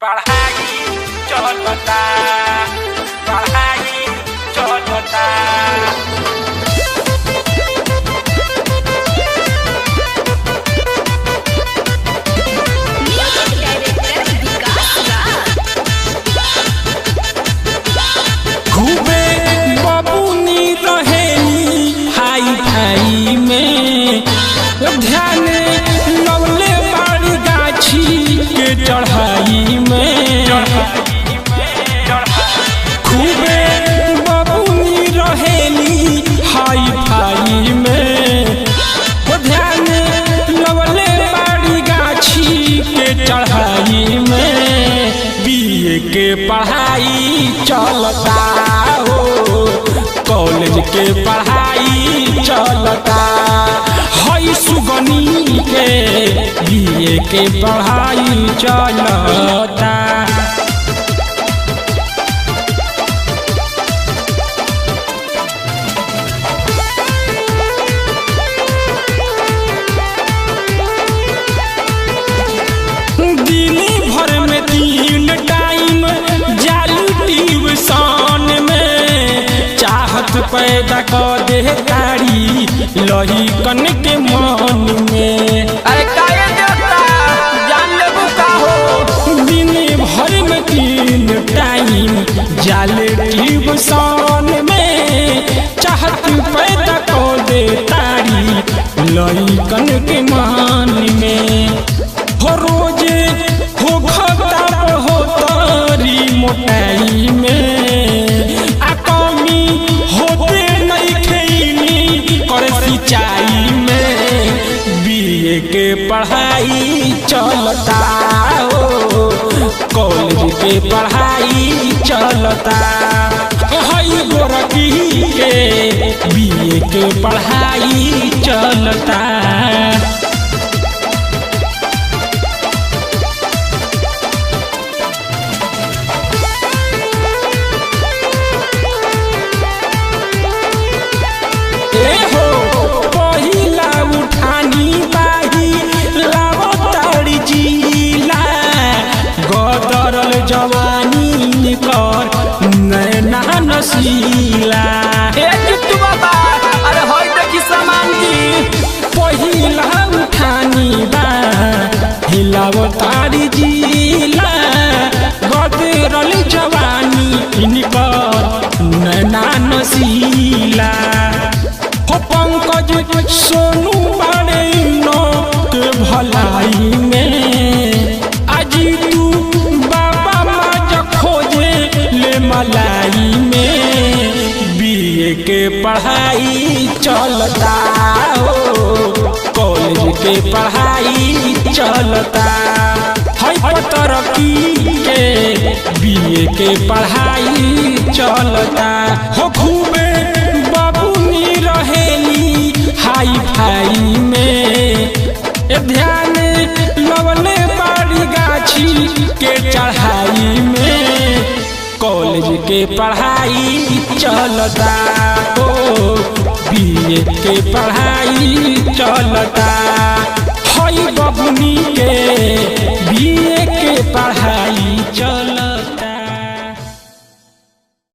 पढ़ाई चलता पढ़ाई चलता। घूमे बबुनी रहेली हाई फाई में, ध्यान लवले बाड़ी गाछी के चढ़ाई में। खूबे बबुनी रहेली हाई फाई में, ध्यान लवले बाड़ी गाछी के चढ़ाई में। बीए के पढ़ाई चलता हो, कॉलेज के पढ़ाई चलता, हाई सुगनी के बीए के पढ़ाई चलता। दिन भर में 3 टाइम जालू ट्यूशन में, चाहत पैदा कर दे तारी लही कन के मन में। अरे काहे देवता जान लेबू का हो। दिन भर में 3 टाइम जाले ट्यूशन में, चाहत पैदा कर दे तारी लही कन के मन में। हो रोजे हो खता हो तारी मोटाई में, आ कमी होते नहीं खेली कर सिंचाई में। बीए के पढ़ाई चलता हो, कॉलेज के पढ़ाई चलता, हई गोरकी के बीए के पढ़ाई चलता। जवानी कर नैना नसीला, किट्टू बाबा अरे होई देखी सामान की पहिला उठानी बा हिलाव तारी जिला। गदरल जवानी इनकर नैना नसीला। हो पंकज सोनू बाड़े नो के भलाई में, आजी तू मलाई में। बीए के पढ़ाई चलता हो, कॉलेज के पढ़ाई चलता, हाई तरक्की के बीए के पढ़ाई चलता। हो खूबे बबुनी रहेली हाई फाई में, ध्यान लवले बाड़ी गाछी के चढ़ाई में। कॉलेज के पढ़ाई चलता हो, बीए के पढ़ाई चलता, हाई बबुनी के बीए के पढ़ाई चलता।